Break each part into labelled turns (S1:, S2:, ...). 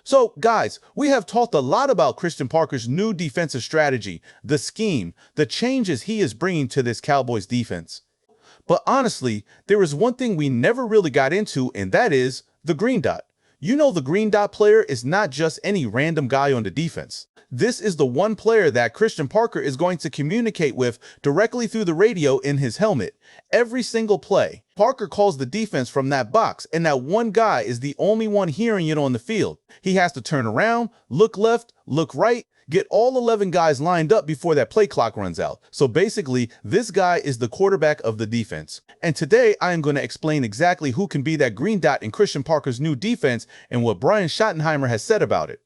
S1: So, guys, we have talked a lot about Christian Parker's new defensive strategy, the scheme, the changes he is bringing to this Cowboys defense. But honestly, there is one thing we never really got into, and that is the green dot. You know, the green dot player is not just any random guy on the defense. This is the one player that Christian Parker is going to communicate with directly through the radio in his helmet. Every single play, Parker calls the defense from that box, and that one guy is the only one hearing it on the field. He has to turn around, look left, look right, get all 11 guys lined up before that play clock runs out. So basically, this guy is the quarterback of the defense. And today, I am going to explain exactly who can be that green dot in Christian Parker's new defense and what Brian Schottenheimer has said about it.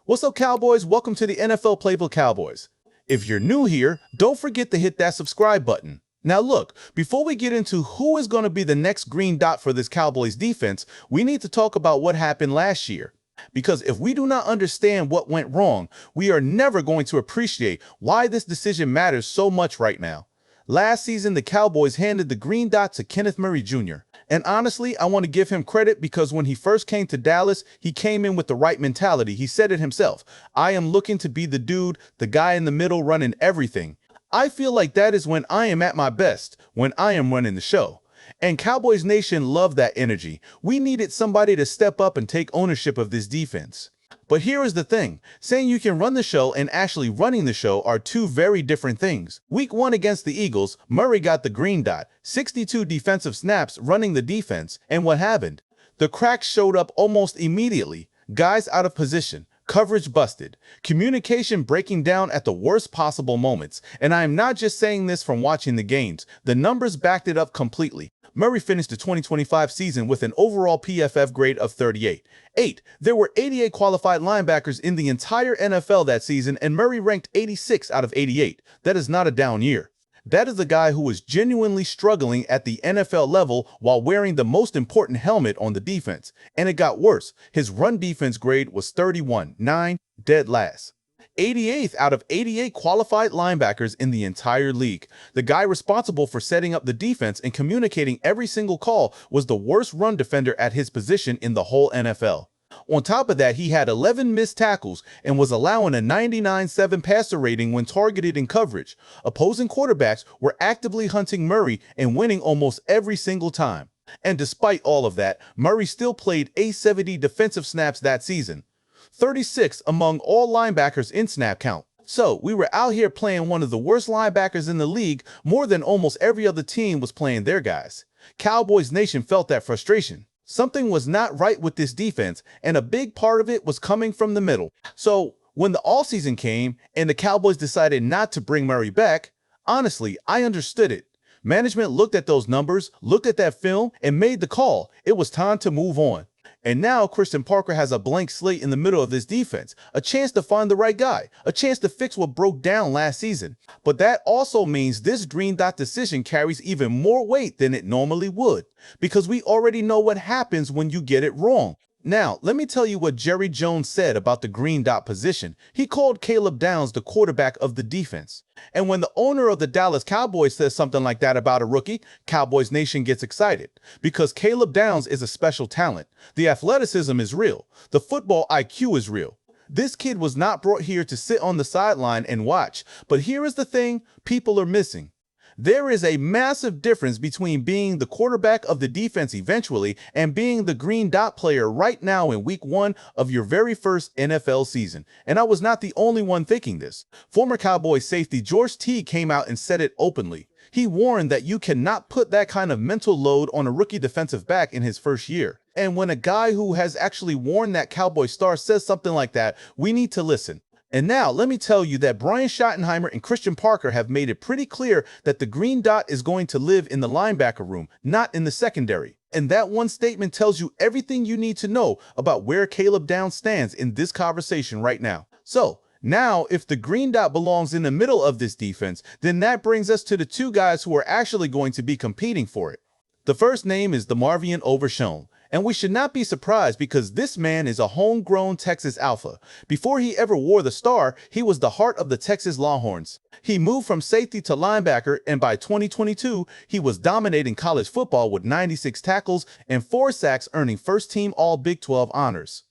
S1: What's up, Cowboys? Welcome to the NFL Playbook Cowboys. If you're new here, don't forget to hit that subscribe button. Now look, before we get into who is going to be the next green dot for this Cowboys defense, we need to talk about what happened last year. Because if we do not understand what went wrong, we are never going to appreciate why this decision matters so much right now. Last season, the Cowboys handed the green dot to Kenneth Murray Jr. And honestly, I want to give him credit because when he first came to Dallas, he came in with the right mentality. He said it himself. I am looking to be the dude, the guy in the middle running everything. I feel like that is when I am at my best, when I am running the show. And Cowboys Nation loved that energy. We needed somebody to step up and take ownership of this defense. But here is the thing, saying you can run the show and actually running the show are two very different things. Week 1 against the Eagles, Murray got the green dot, 62 defensive snaps running the defense, and what happened? The cracks showed up almost immediately, guys out of position, coverage busted, communication breaking down at the worst possible moments. And I am not just saying this from watching the games, the numbers backed it up completely. Murray finished the 2025 season with an overall PFF grade of 38. There were 88 qualified linebackers in the entire NFL that season, and Murray ranked 86 out of 88. That is not a down year. That is a guy who was genuinely struggling at the NFL level while wearing the most important helmet on the defense. And it got worse. His run defense grade was 31, dead last. 88th out of 88 qualified linebackers in the entire league. The guy responsible for setting up the defense and communicating every single call was the worst run defender at his position in the whole NFL. On top of that, he had 11 missed tackles and was allowing a 99.7 passer rating when targeted in coverage. Opposing quarterbacks were actively hunting Murray and winning almost every single time. And despite all of that, Murray still played 870 defensive snaps that season. 36 among all linebackers in snap count. So we were out here playing one of the worst linebackers in the league more than almost every other team was playing their guys. Cowboys Nation felt that frustration. Something was not right with this defense, and a big part of it was coming from the middle. So when the offseason came and the Cowboys decided not to bring Murray back, honestly, I understood it. Management looked at those numbers, looked at that film, and made the call. It was time to move on. And now Christian Parker has a blank slate in the middle of this defense, a chance to find the right guy, a chance to fix what broke down last season. But that also means this green dot decision carries even more weight than it normally would, because we already know what happens when you get it wrong. Now, let me tell you what Jerry Jones said about the green dot position. He called Caleb Downs the quarterback of the defense. And when the owner of the Dallas Cowboys says something like that about a rookie, Cowboys Nation gets excited. Because Caleb Downs is a special talent. The athleticism is real. The football IQ is real. This kid was not brought here to sit on the sideline and watch. But here is the thing people are missing. There is a massive difference between being the quarterback of the defense eventually and being the green dot player right now in week 1 of your very first NFL season. And I was not the only one thinking this. Former Cowboys safety George Teague came out and said it openly. He warned that you cannot put that kind of mental load on a rookie defensive back in his first year. And when a guy who has actually worn that Cowboy star says something like that, we need to listen. And now, let me tell you that Brian Schottenheimer and Christian Parker have made it pretty clear that the green dot is going to live in the linebacker room, not in the secondary. And that one statement tells you everything you need to know about where Caleb Downs stands in this conversation right now. So, now, if the green dot belongs in the middle of this defense, then that brings us to the two guys who are actually going to be competing for it. The first name is DeMarvion Overshown. And we should not be surprised because this man is a homegrown Texas Alpha. Before he ever wore the star, he was the heart of the Texas Longhorns. He moved from safety to linebacker, and by 2022, he was dominating college football with 96 tackles and 4 sacks, earning first-team All-Big 12 honors.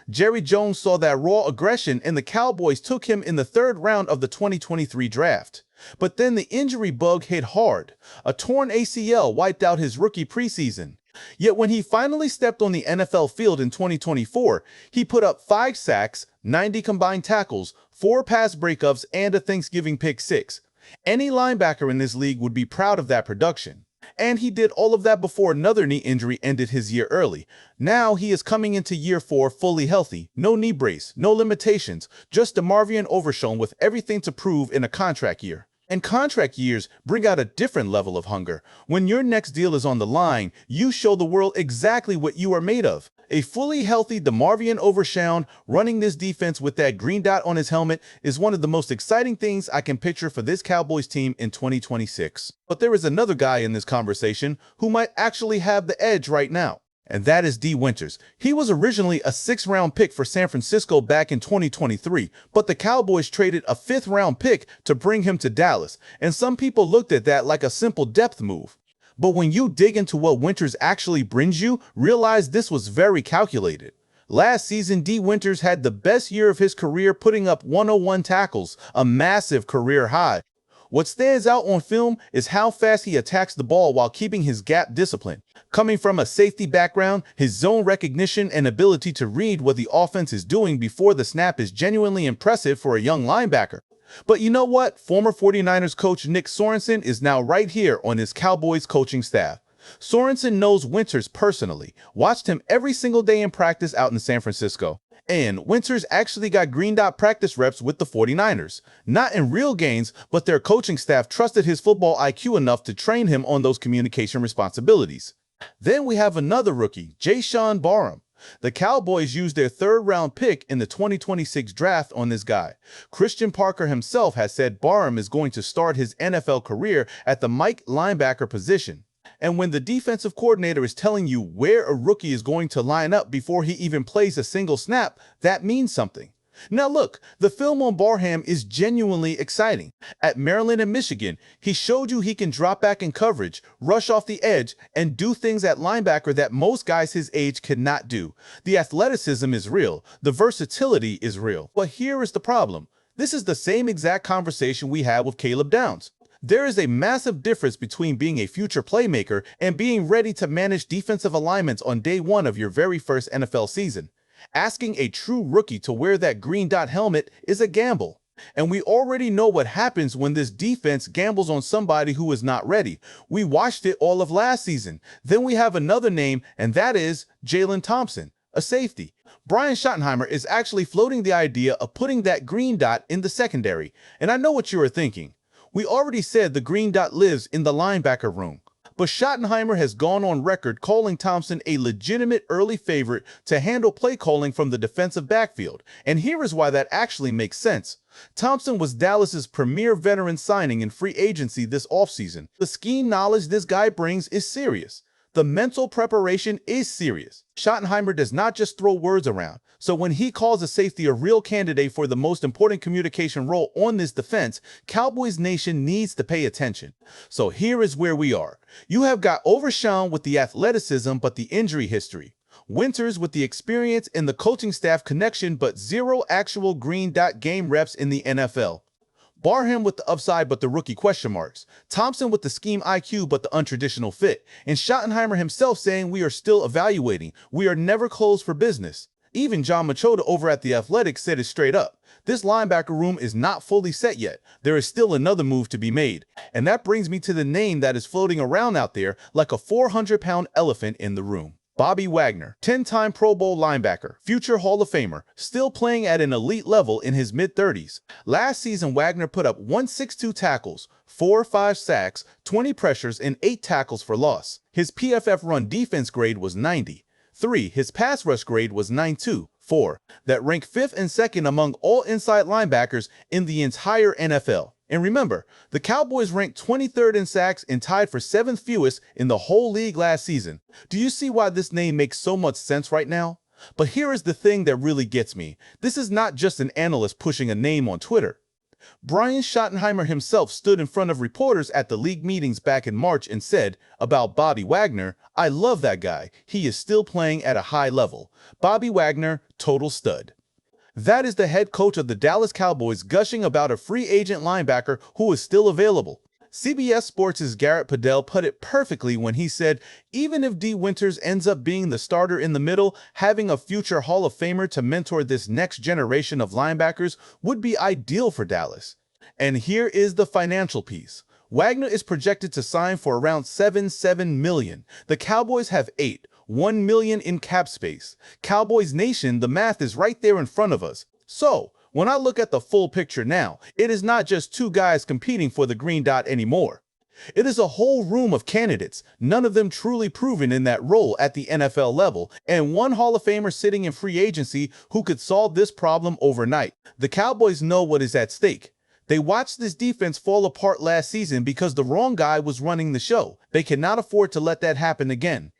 S1: Jerry Jones saw that raw aggression and the Cowboys took him in the third round of the 2023 draft. But then the injury bug hit hard. A torn ACL wiped out his rookie preseason. Yet when he finally stepped on the NFL field in 2024, he put up 5 sacks, 90 combined tackles, 4 pass breakups, and a Thanksgiving pick 6. Any linebacker in this league would be proud of that production. And he did all of that before another knee injury ended his year early. Now he is coming into year 4 fully healthy, no knee brace, no limitations, just DeMarvion Overshown with everything to prove in a contract year. And contract years bring out a different level of hunger. When your next deal is on the line, you show the world exactly what you are made of. A fully healthy DeMarvion Overshown running this defense with that green dot on his helmet is one of the most exciting things I can picture for this Cowboys team in 2026. But there is another guy in this conversation who might actually have the edge right now. And that is Dee Winters. He was originally a 6th-round pick for San Francisco back in 2023, but the Cowboys traded a 5th-round pick to bring him to Dallas, and some people looked at that like a simple depth move. But when you dig into what Winters actually brings you, realize this was very calculated. Last season, Dee Winters had the best year of his career, putting up 101 tackles, a massive career high. What stands out on film is how fast he attacks the ball while keeping his gap discipline. Coming from a safety background, his zone recognition and ability to read what the offense is doing before the snap is genuinely impressive for a young linebacker. But you know what? Former 49ers coach Nick Sorensen is now right here on his Cowboys coaching staff. Sorensen knows Winters personally, watched him every single day in practice out in San Francisco. And Winters actually got green dot practice reps with the 49ers. Not in real games, but their coaching staff trusted his football IQ enough to train him on those communication responsibilities. Then we have another rookie, Jaishawn Barham. The Cowboys used their 3rd-round pick in the 2026 draft on this guy. Christian Parker himself has said Barham is going to start his NFL career at the Mike linebacker position. And when the defensive coordinator is telling you where a rookie is going to line up before he even plays a single snap, that means something. Now look, the film on Barham is genuinely exciting. At Maryland and Michigan, he showed you he can drop back in coverage, rush off the edge, and do things at linebacker that most guys his age cannot do. The athleticism is real. The versatility is real. But here is the problem. This is the same exact conversation we had with Caleb Downs. There is a massive difference between being a future playmaker and being ready to manage defensive alignments on day 1 of your very first NFL season. Asking a true rookie to wear that green dot helmet is a gamble. And we already know what happens when this defense gambles on somebody who is not ready. We watched it all of last season. Then we have another name, and that is Jalen Thompson, a safety. Brian Schottenheimer is actually floating the idea of putting that green dot in the secondary. And I know what you are thinking. We already said the green dot lives in the linebacker room. But Schottenheimer has gone on record calling Thompson a legitimate early favorite to handle play calling from the defensive backfield. And here is why that actually makes sense. Thompson was Dallas's premier veteran signing in free agency this offseason. The scheme knowledge this guy brings is serious. The mental preparation is serious. Schottenheimer does not just throw words around. So when he calls a safety a real candidate for the most important communication role on this defense, Cowboys Nation needs to pay attention. So here is where we are. You have got Overshown with the athleticism but the injury history. Winters with the experience and the coaching staff connection but 0 actual green dot game reps in the NFL. Barham with the upside but the rookie question marks. Thompson with the scheme IQ but the untraditional fit. And Schottenheimer himself saying we are still evaluating. We are never closed for business. Even John Machota over at The Athletic said it straight up. This linebacker room is not fully set yet. There is still another move to be made. And that brings me to the name that is floating around out there like a 400-pound elephant in the room. Bobby Wagner, 10-time Pro Bowl linebacker, future Hall of Famer, still playing at an elite level in his mid-30s. Last season, Wagner put up 162 tackles, 4 or 5 sacks, 20 pressures, and 8 tackles for loss. His PFF run defense grade was 90. 3. His pass rush grade was 9.2. 4. That ranked 5th and 2nd among all inside linebackers in the entire NFL. And remember, the Cowboys ranked 23rd in sacks and tied for 7th fewest in the whole league last season. Do you see why this name makes so much sense right now? But here is the thing that really gets me. This is not just an analyst pushing a name on Twitter. Brian Schottenheimer himself stood in front of reporters at the league meetings back in March and said about Bobby Wagner, "I love that guy. He is still playing at a high level. Bobby Wagner, total stud." That is the head coach of the Dallas Cowboys gushing about a free agent linebacker who is still available. CBS Sports' Garrett Padell put it perfectly when he said, even if Dee Winters ends up being the starter in the middle, having a future Hall of Famer to mentor this next generation of linebackers would be ideal for Dallas. And here is the financial piece. Wagner is projected to sign for around $7 million. The Cowboys have $1 million in cap space. Cowboys Nation, the math is right there in front of us. So, when I look at the full picture now, it is not just two guys competing for the green dot anymore. It is a whole room of candidates, none of them truly proven in that role at the NFL level, and one Hall of Famer sitting in free agency who could solve this problem overnight. The Cowboys know what is at stake. They watched this defense fall apart last season because the wrong guy was running the show. They cannot afford to let that happen again.